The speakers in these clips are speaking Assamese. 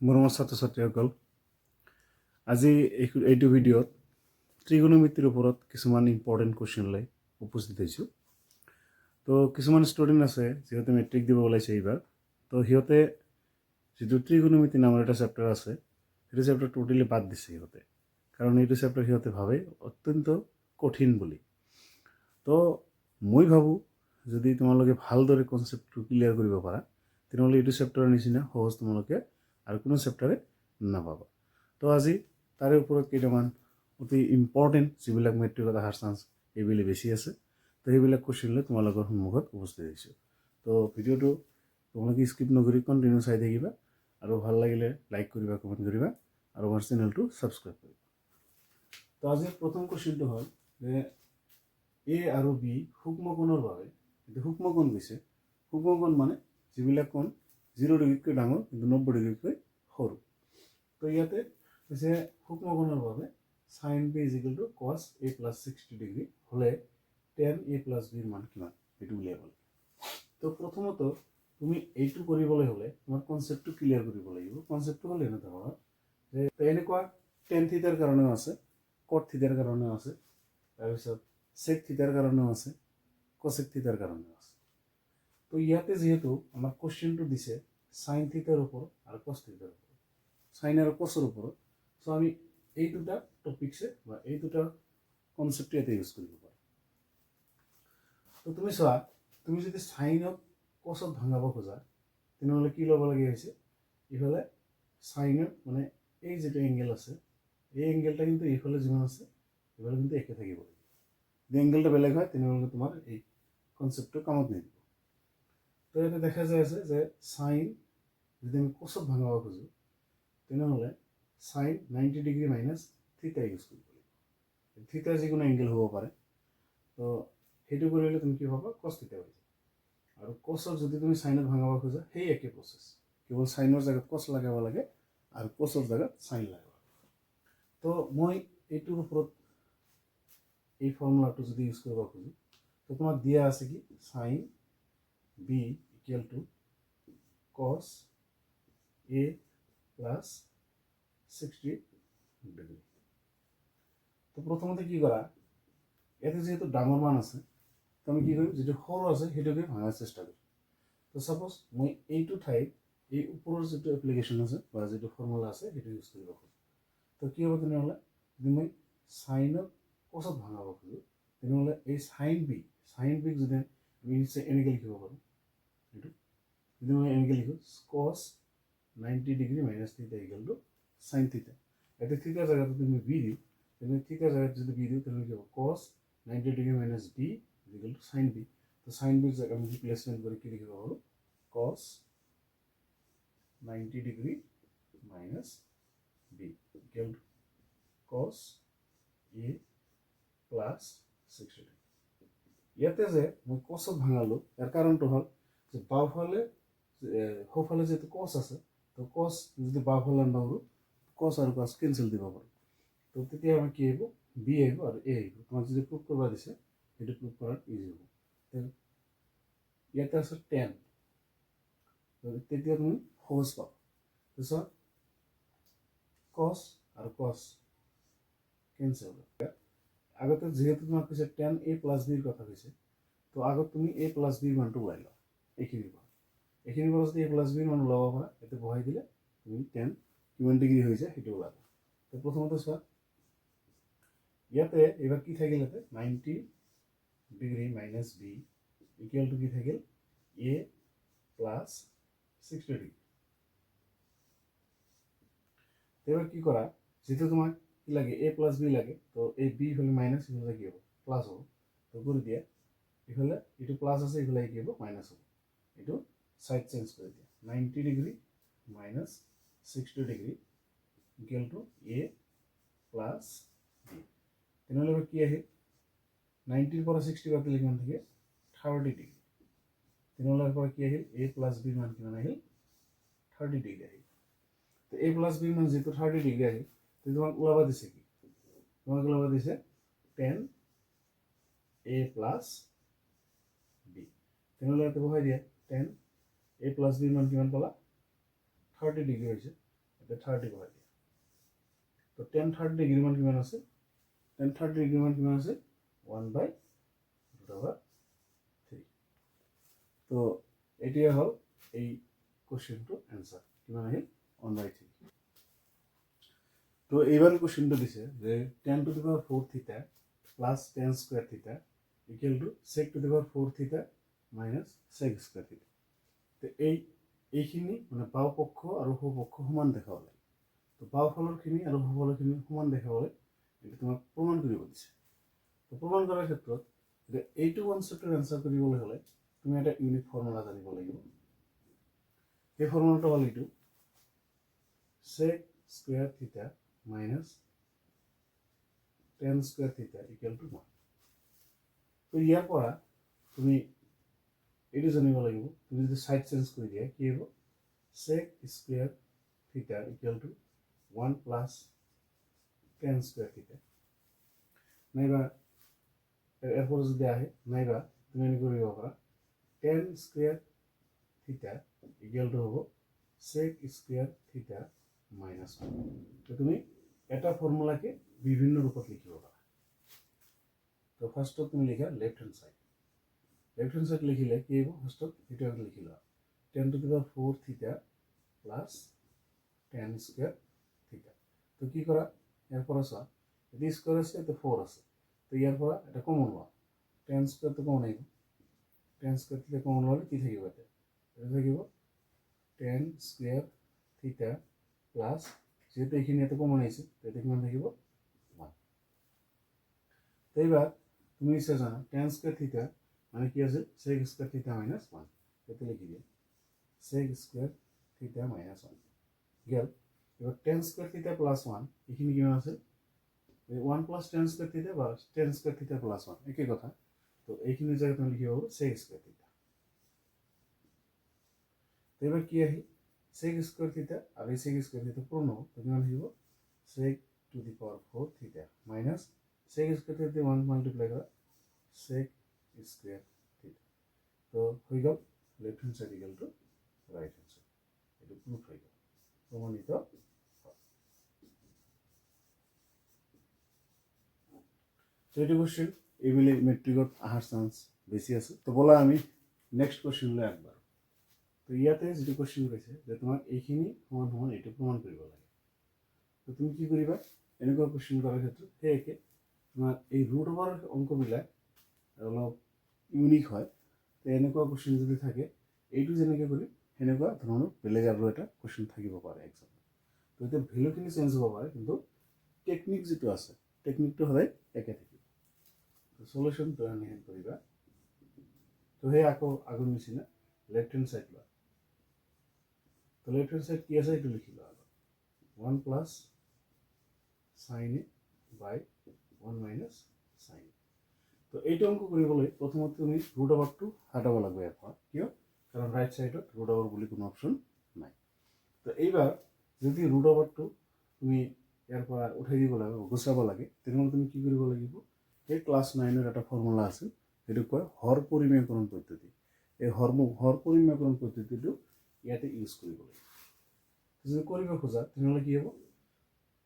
মৰমৰ ছাত্ৰ ছাত্ৰীসকল, আজি এইটো ভিডিঅ'ত ত্ৰিকোণমিতিৰ ওপৰত কিছুমান ইম্পৰ্টেণ্ট কুৱেশ্যন লৈ উপস্থিত হৈছোঁ। তো কিছুমান ষ্টুডেণ্ট আছে যিহেতু মেট্ৰিক দিব ওলাইছে এইবাৰ, তো সিহঁতে যিটো ত্ৰিকোণমিতি নামৰ এটা চেপ্টাৰ আছে, সেইটো চেপ্টাৰ টোটেলি বাদ দিছে সিহঁতে, কাৰণ এইটো চেপ্টাৰ সিহঁতে ভাবে অত্যন্ত কঠিন বুলি। তো মই ভাবোঁ যদি তোমালোকে ভালদৰে কনচেপ্টটো ক্লিয়াৰ কৰিব পাৰা, তেনেহ'লে এইটো চেপ্টাৰৰ নিচিনা সহজ তোমালোকে আৰু কোনো চেপ্টাৰে নাপাবা। তো আজি তাৰে ওপৰত কেইটামান অতি ইম্পৰ্টেণ্ট যিবিলাক মেট্ৰিকত অহাৰ চান্স এইবিলাক বেছি আছে, তো সেইবিলাক কুৱেশ্যন লৈ তোমালোকৰ সন্মুখত উপস্থিত হৈছোঁ। তো ভিডিঅ'টো তোমালোকে স্কিপ নকৰি কণ্টিনিউ চাই থাকিবা, আৰু ভাল লাগিলে লাইক কৰিবা, কমেণ্ট কৰিবা, আৰু আমাৰ চেনেলটো ছাবস্ক্ৰাইব কৰিবা। তো আজিৰ প্ৰথম কুৱেশ্যনটো হ'ল যে এ আৰু বি সূক্ষ্মকোণৰ বাবে, এইটো সূক্ষ্মকোণ দিছে। সূক্ষ্মকোণ মানে যিবিলাক কোণ 0 ডিগ্ৰীতকৈ ডাঙৰ কিন্তু 90 ডিগ্ৰীতকৈ সৰু। তো ইয়াতে হৈছে সূক্ষ্মকোণৰ বাবে sin b = cos a + 60 degree হ'লে tan a + b ৰ মান কিমান, এইটো উলিয়াব লাগে। তো প্ৰথমত তুমি এইটো কৰিবলৈ হ'লে তোমাৰ কনচেপ্টটো ক্লিয়াৰ কৰিব লাগিব। কনচেপ্টটো হ'ল এনেকুৱা ধৰণৰ যে এনেকুৱা tan থিটাৰ কাৰণেও আছে, cot থিটাৰ কাৰণেও আছে, তাৰপিছত sec থিটাৰ কাৰণেও আছে, cosec থিটাৰ কাৰণেও আছে। তো ইয়াতে যিহেতু আমাৰ কুৱেশ্যনটো দিছে সাইন থিটাৰ ওপৰত আৰু কস থিটাৰ ওপৰত, সাইন আৰু কসৰ ওপৰত, চ' আমি এই দুটা টপিকছে বা এই দুটা কনচেপ্ট ইয়াতে ইউজ কৰিব পাৰোঁ। তো তুমি চোৱা, তুমি যদি সাইনক কসত ভাঙাব খোজা তেনেহ'লে কি ল'ব লাগে হৈছে, ইফালে সাইনৰ মানে এই যিটো এংগেল আছে, এই এংগেলটা কিন্তু এইফালে যিমান আছে এইফালে কিন্তু একে থাকিব লাগিব। যদি এংগেলটা বেলেগ হয় তেনেহ'লে তোমাৰ এই কনচেপ্টটো কামত নিদিব। তো ইয়াতে দেখা যায় আছে যে সাইন যদি আমি কসত ভাঙাব খোজোঁ তেনেহ'লে সাইন 90 ডিগ্ৰী মাইনাছ থিটা ইউজ কৰিব লাগিব। থিটা যিকোনো এংগেল হ'ব পাৰে, তো সেইটো কৰিলে তুমি কি পাবা, কস থিটা হৈ যায়। আৰু কসক যদি তুমি সাইনত ভাঙাব খোজা সেই একে প্ৰচেছ, কেৱল সাইনৰ জেগাত কস লগাব লাগে আৰু কসৰ জেগাত সাইন লগাব লাগে। তো মই এইটোৰ ওপৰত এই ফৰ্মুলাটো যদি ইউজ কৰিব খোজোঁ, তো তোমাক দিয়া আছে কি sine b = cos a + 60 degree. তো প্ৰথমতে কি কৰা, ইয়াতে যিহেতু ডাঙৰ মান আছে, তো আমি কি কৰিম, যিটো সৰু আছে সেইটোকে ভাঙাৰ চেষ্টা কৰিম। তো ছাপ'জ মই এইটো ঠাইত এই ওপৰৰ যিটো এপ্লিকেশ্যন আছে বা যিটো ফৰ্মুলা আছে সেইটো ইউজ কৰিব খোজোঁ, তো কি হ'ব তেনেহ'লে, যদি মই সাইনক কসত ভাঙাব খোজোঁ তেনেহ'লে এই সাইন বিক যদি আমি এনেকৈ লিখিব পাৰোঁ, এইটো যদি মই এনেকৈ লিখোঁ cos 90 ডিগ্ৰী মাইনাছ থিটা = সাইন থিটা। এতিয়া থিটাৰ জেগাত যদি মই বি দিওঁ, তেনেহ'লে থিটাৰ জেগাত যদি বি দিওঁ তেনেহ'লে কি হ'ব, cos 90 degree minus b = sine b। তো সাইন বিৰ জেগাত আমি ৰিপ্লেচমেণ্ট কৰি কি লিখিব পাৰোঁ, cos 90 degree minus b = cos a + 60 degree. ইয়াতে যে মই কসত ভাঙালোঁ, ইয়াৰ কাৰণটো হ'ল যে বাওঁফালে সোঁফালে যিহেতু কস আছে, তো কস যদি বাওঁফালে আনোঁ, কস আৰু কস কেঞ্চেল দিব পাৰোঁ। তো তেতিয়া আমাৰ কি আহিব, বি আহিব আৰু এ আহিব। তোমাক যদি প্ৰুভ কৰিব দিছে সেইটো প্ৰুভ কৰাত ইজি হ'ব। ইয়াতে আছে টেন, তেতিয়া তুমি সহজ পাবা। তাৰপিছত কস আৰু কস কেঞ্চেল হ'ব। আগতে যিহেতু তোমাক কৈছে tan a + b ৰ কথা কৈছে, তো আগত তুমি a + b ৰ মানটো ওলাই লোৱা। এইখিনিৰ পৰা যদি a + b ৰ মান ওলাব পাৰা, ইয়াতে বহাই দিলে তুমি tan কিমান ডিগ্ৰী হৈ যায় সেইটো ওলাবা। তো প্ৰথমতে চোৱা, ইয়াতে এইবাৰ কি থাকিল, ইয়াতে 90 ডিগ্ৰী মাইনাছ b = কি থাকিল, a + 60 ডিগ্ৰী। এবার কি করা, যেহেতু তোমার কি লাগে a + b লাগে, তো এই b হলে মাইনাস, ইফালে কি হবে প্লাস হবে। তো করে দিয়া ইফালে এটু প্লাস আছে, ইফালে কি হবে মাইনাস হবে। এটু সাইড চেঞ্জ করে দিয়া 90 degree minus 60 degree = a + b। তেনেহ'লে এবার কি আহিল, 90 পৰা 60 বাদ দিলে কিমান থাকে, 30 ডিগ্রি। তেনেহ'লে এরপর কি আহিল, a + b মান কিমান আহিল, 30 ডিগ্রি আহিল। তো a + b মান যেহেতু 30 ডিগ্রি আহিল, তো তোমাক ওলাবা দিছে কি, তোমাক ওলাবা দিছে tan a + b। তেনেহ'লে ইয়াতে বহাই দিয়া tan a + b মান কিমান পালা, 30 ডিগ্রি হৈছে। এতিয়া 30 বহাই দিয়া তো tan 30 ডিগ্ৰী মান কিমান আছে tan 30 ডিগ্ৰী মান কিমান আছে 1/√3 তো এতিয়া হ'ল এই কোশ্চেনটো এনসার কিমান আহিল 1/3 তো এইবাৰ কোশ্চেনটো দিছে যে tan to the power 4 theta plus tan square theta equal to sec to the power 4 theta minus sec square theta তো এইখিনি মানে বাও পক্ষ আৰু সোঁ পক্ষ সমান দেখাব লাগে তো বাও ফলৰখিনি আৰু সোঁ ফলৰখিনি সমান দেখাবলৈ এইটো তোমাক প্ৰমাণ কৰিব দিছে তো প্ৰমাণ কৰাৰ ক্ষেত্ৰত যে এইটো কনসেপ্টৰ আনসাৰ কৰিবলৈ হ'লে তুমি এটা ইউনিক ফৰ্মুলা জানিব লাগিব এই ফৰ্মুলাটো হ'ল এইটো sec square theta minus tan square theta equal to 1 তো ইয়াৰ পৰা তুমি এইটো জানিব লাগিব তুমি যদি সাইড চেঞ্জ কৰি দিয়া কি হ'ব sec square theta equal to 1 plus tan square theta নাইবা এরপর যদি আহে নাইবা তুমি এনে কৰিব পাৰা tan square theta equal to হ'ব sec square theta minus 1 তো তুমি এটা ফর্মুলাকে বিভিন্ন রূপত লিখিব পাৰা তো ফার্স্টত তুমি লিখা লেফট হ্যান্ড সাইড লিখিলে কি হ'ব ফার্স্টত এটা লিখিলা tan to the power 4 theta plus tan square theta তো কি কৰা ইয়াৰ পৰা চোৱা এটি স্কয়াৰ আছে তো 4 আছে তো ইয়াৰ পৰা এটা কমন লোৱা tan square তো কমন আহিব tan square theta কমন ললে কি থাকিব এটা থাকিব tan square theta plus যেহেতু এখানে এত কমন আছে তো এটা কিমান থাকিব 1 তো এবার তুমি নিশ্চয় জানা tan square theta মানে কি আছে sec square theta minus 1 এটা লিখি দিই sec square theta minus 1 গেল এবার tan square theta plus 1 এখানে কিমান আছে 1 plus tan square theta বা tan square theta plus 1 একই কথা তো এইখানে জায়গায় তুমি লিখিব sec square theta তো এবার কি আহি sec square theta আর এই sec square theta পূর্ণ তো কিমান হইব sec to the power 4 theta minus sec square theta 1 multiply করা sec square theta তো হই গেল left hand side equal to right hand side এটা প্রুফ হই গেল প্রমাণিত তো এটা কোশ্চেন এইগুলি মেট্রিকত আহার চান্স বেশি আছে তো বলা আমি নেক্সট কোশ্চেনলৈ একবার তো ইয়াতে যেটো কোশ্চেন কৈছে যে তোমাক এইখিনি সমান সমান এইটো প্ৰমাণ কৰিব লাগে তো তুমি কি কৰিবা এনেকুৱা কোশ্চেন কৰাৰ ক্ষেত্ৰত সেই একে তোমাৰ এই ৰুট ওভাৰ অংকবিলাক অলপ ইউনিক হয় তো এনেকুৱা কোশ্চেন যদি থাকে এইটো যেনেকৈ কৰি সেনেকুৱা ধৰণৰ বেলেগ আৰু এটা কোশ্চেন থাকিব পাৰে এক্সামত তো এতিয়া ভেলুখিনি চেঞ্জ হ'ব পাৰে কিন্তু টেকনিক যেটো আছে টেকনিকটো সদায় একে থাকিব তো সলিউশন তো এনেহেন কৰিবা তো সেই আকৌ আগৰ নিচিনা লেফট হ্যান্ড সাইড লোৱা তো লেফট হ্যান্ড সাইড কি আছে এইটো লিখি লোৱা আগত 1 plus sin a by 1 minus sin a তো এইটো অংক কৰিবলৈ প্ৰথমতে তুমি ৰুট ওভাৰটো হটাব লাগিব ইয়াৰ পৰা কিয় কাৰণ ৰাইট সাইডত ৰুট ওভাৰ বুলি কোনো অপচন নাই তো এইবাৰ যদি ৰুট ওভাৰটো তুমি ইয়াৰ পৰা উঠাই দিব লাগে গুচাব লাগে তেনেহ'লে তুমি কি কৰিব লাগিব এই ক্লাছ 9 এর একটা ফর্মুলা আছে যেটা কয় হর পরিমেয়করণ পদ্ধতি এই হর পরিমেয়করণ পদ্ধতিটো ইয়াতে ইউজ কৰিব লাগে যদি কৰিব খোজা তেনেহ'লে কি হ'ব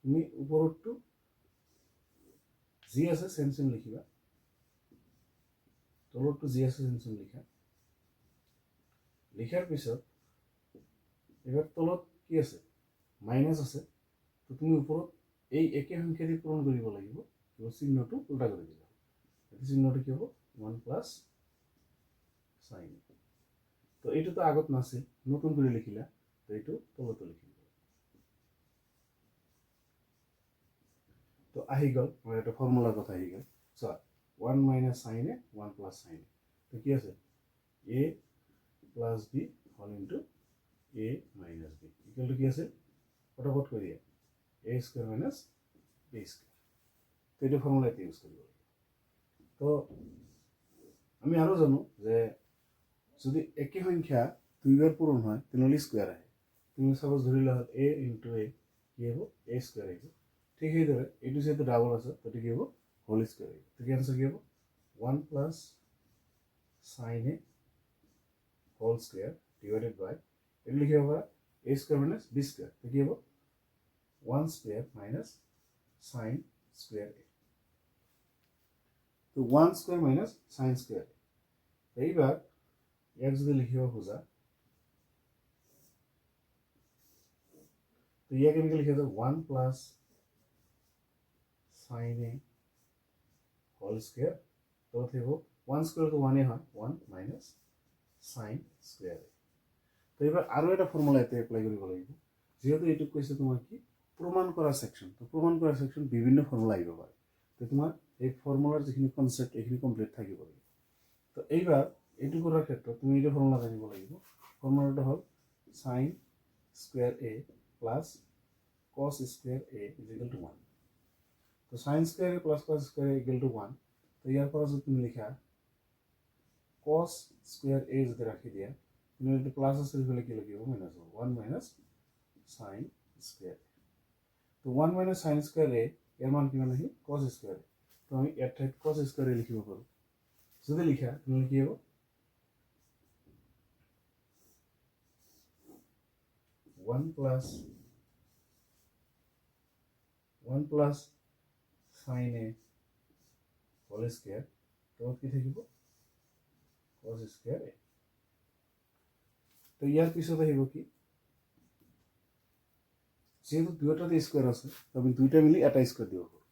তুমি ওপৰটো যি আছে সেম সেম লিখিবা তলৰটো যি আছে সেম সেম লিখা লিখাৰ পিছত এবাৰ তলত কি আছে মাইনাস আছে তো তুমি ওপৰত এই একে সংখ্যা দি পূৰণ কৰিব লাগিব তো চিহ্নটো উল্টা কৰি দিবা এই চিহ্নটো কি হ'ব 1 plus sin তো এইটো তো আগত নাছিল নতুন কৰি লিখিলা তো এইটো তলত লিখিবা তো আহি গল মানে এটা ফর্মুলার কথা আহি গল so 1 minus sin a 1 plus sin a তো কি আছে a plus b whole into a minus b equal to কি আছে ফটাফট কৰি দিয়া a square minus b square তো এটা ফৰ্মুলা ইউজ কৰিব তো আমি আৰো জানো যে যদি একই সংখ্যা দুইবাৰ পূৰণ হয় তাহলে স্কয়াৰ আহে তুমি সাপোজ ধৰি লোৱা a into a কি হ'ব a square আহিব ঠিক সেইদৰে এইটো যেহেতু ডাবল আছে তো কি হ'ব হোল স্কয়ার আহিব তো কি আনসার কি হ'ব 1 plus sin a whole square divided by এটা লিখিব পাৰা a square minus b square তো কি হ'ব 1 square minus sin square a. তো 1 square minus sin square a. এইবার এক যদি লিখিব খোজা তো ইয়াক এনেকে লিখা যায় 1 plus sin a whole square তো থাকিব 1 square তো 1 হয় 1 minus sin square a. তো এবার আরো একটা ফর্মুলা এতে অ্যাপ্লাই কৰিব লাগিব যেহেতু এইটো কৈছে তোমার কি প্রমাণ করা সেকশন তো প্রমাণ করা সেকশন বিভিন্ন ফর্মুলা আইব পারে তো তোমার এই ফর্মুলার যেখিনি কনসেপ্ট এখিনি কমপ্লিট থাকিব লাগিব তো এইবার এইটো করার ক্ষেত্রে তুমি এইটো ফর্মুলা জানিব লাগিব ফর্মুলাটা হল sin square a plus cos square a is equal to 1 তো sin square a plus cos square a is equal to 1 তো ইয়ার পর যদি তুমি লিখা cos square a যদি রাখি দিয়া তুমি যদি প্লাস আছে তাহলে কি লিখিব মাইনাস 1 minus sin square তো 1 minus sin square a এর মান কি মানে cos square a তো আমি এর ঠাইত cos square a লিখিব পারো যদি লিখা তুমি কি হবে 1 plus sin a whole square তো কি থাকিব cos square a তো ইয়ার পিছতে আহিব কি যেহেতু দুইটাতে স্কোয়ার আছে তো আমি দুইটা মিলি এটা স্কোয়ার দিব পারো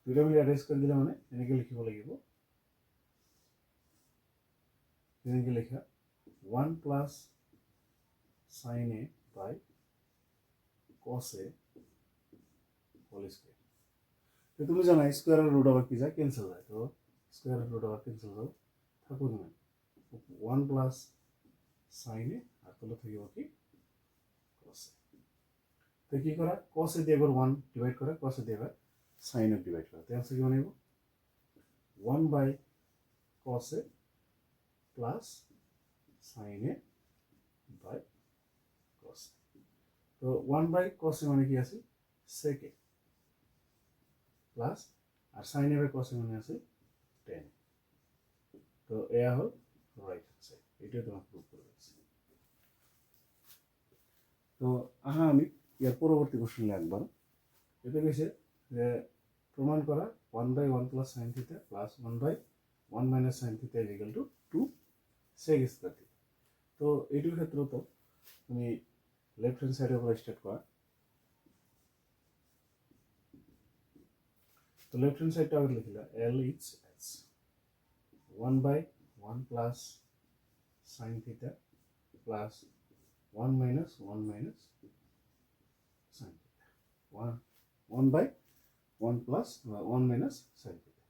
দুইটা মিলি এটা স্কোয়ার দিলে মানে এনেকে লিখিব লাগিব এনেকে লেখা 1 plus sin a by cos a whole square তো তুমি জানা স্কোয়ার আর রুট আবার কি যায় ক্যান্সেল যায় তো স্কোয়ার আর রুট আবার ক্যান্সেল যাবে থাকুক না 1 plus sin a আর তাহলে থাকিব কি cos a তো কি করা cos a দিয়ে এবার 1 ডিভাইড করা cos a দিয়ে এবার sin a ডিভাইড করা তো आंसर কি বানাইব 1 by cos a plus sin a by cos a তো 1 by cos a মানে কি আছে sec a প্লাস আর sin a by cos a মানে আছে tan তো এয়া হল রাইট আনসার এটা তোমার প্রুফ করে দিচ্ছি তো আহা আমি এর পরবর্তী কোশ্চেন একবার এটা কইছে যে প্রমাণ করা 1 by 1 plus sin theta plus 1 by 1 minus sin theta is equal to 2 sec square theta তো এইটোর ক্ষেত্রে তো তুমি লেফট হ্যান্ড সাইডের উপর স্টার্ট করা তো লেফট হ্যান্ড সাইডটা আগে লিখিলা L is as 1 by 1 plus sin theta plus 1 minus 1 minus sin theta 1 by 1 plus 1 minus sin theta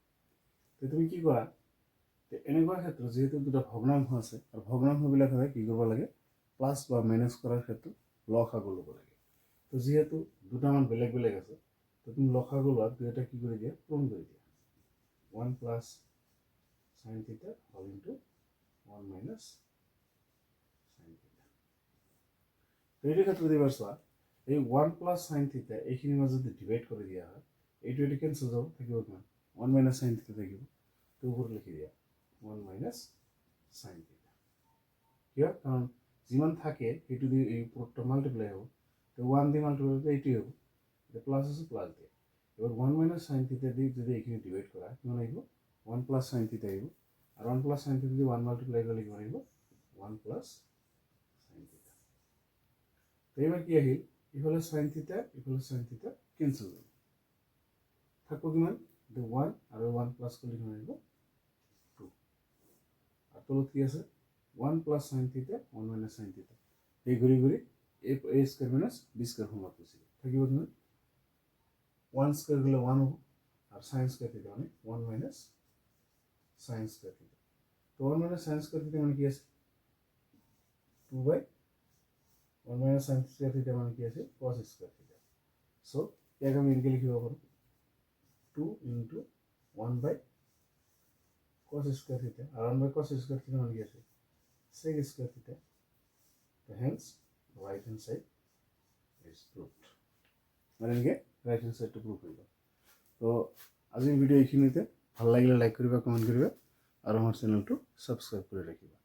তো তুমি কি করা এনেকুৱা ক্ষেত্ৰত যেহেতু দুটা ভগ্নাংশ আছে আৰ ভগ্নাংশবিলাক হয় কি কৰিব লাগে প্লাস বা মাইনাস করার ক্ষেত্রে লসাগু ল'ব লাগে তো যেহেতু দুটা মান বেলেগ বেলেগ আছে তো তুমি লসাগু লোৱা দুইটা কি কৰি দিয়া পূৰণ কৰি দিয়া 1 plus sin theta whole into 1 minus sin theta তো এই ক্ষেত্রে এবার চোৱা এই 1 plus sin theta এইখিনিৰ মাজত যদি ডিভাইড কৰি দিয়া হয় এইটো এটি ক্যান্সেল যাব থাকিব কিমান 1 minus sin theta থাকিব তো উপরে লিখি দিয়া 1 minus sin theta কিয় কারণ যিমান থাকে এইটো দি এই পুরোটা মাল্টিপ্লাই হবে তো 1 দিয়ে মাল্টিপ্লাই করলে এইটি হবে এটা প্লাস আছে প্লাস দিয়ে এবার 1 minus sin theta দিয়ে যদি এখানে ডিভাইড করা কিমান আইব 1 plus sin theta আইব আর 1 plus sin theta দিয়ে 1 মাল্টিপ্লাই করলে কিমান আইব 1 plus sin theta তো এবার কি আহিল ইফালে sin theta ইফালে sin theta ক্যান্সেল হবে থাকবো কিমান 1 আর 1 প্লাস করলে কিমান আইব 2 আর তলত কি আছে 1 plus sin theta 1 minus sin theta এই ঘুরি ঘুরি a square minus b square formula পেয়েছি থাকিব কিমান 1 square গলে 1 হবে আর sin square theta মানে 1 minus sin square theta তো 1 minus sin square theta মানে কি আছে 2 by 1 minus sin square theta মানে কি আছে cos square theta সো ইয়াক আমি এনকে লিখিব পাৰো 2 into 1 by cos square theta are 1 by cos square theta মানে কি আছে sec square theta so hence right hand side is proved মানে এনকে right hand side to prove হইল তো আজিৰ ভিডিও এইখিনিতে ভাল লাগিলে লাইক কৰিবা কমেন্ট কৰিবা আৰু আমাৰ চেনেলটো সাবস্ক্ৰাইব কৰি ৰাখিবা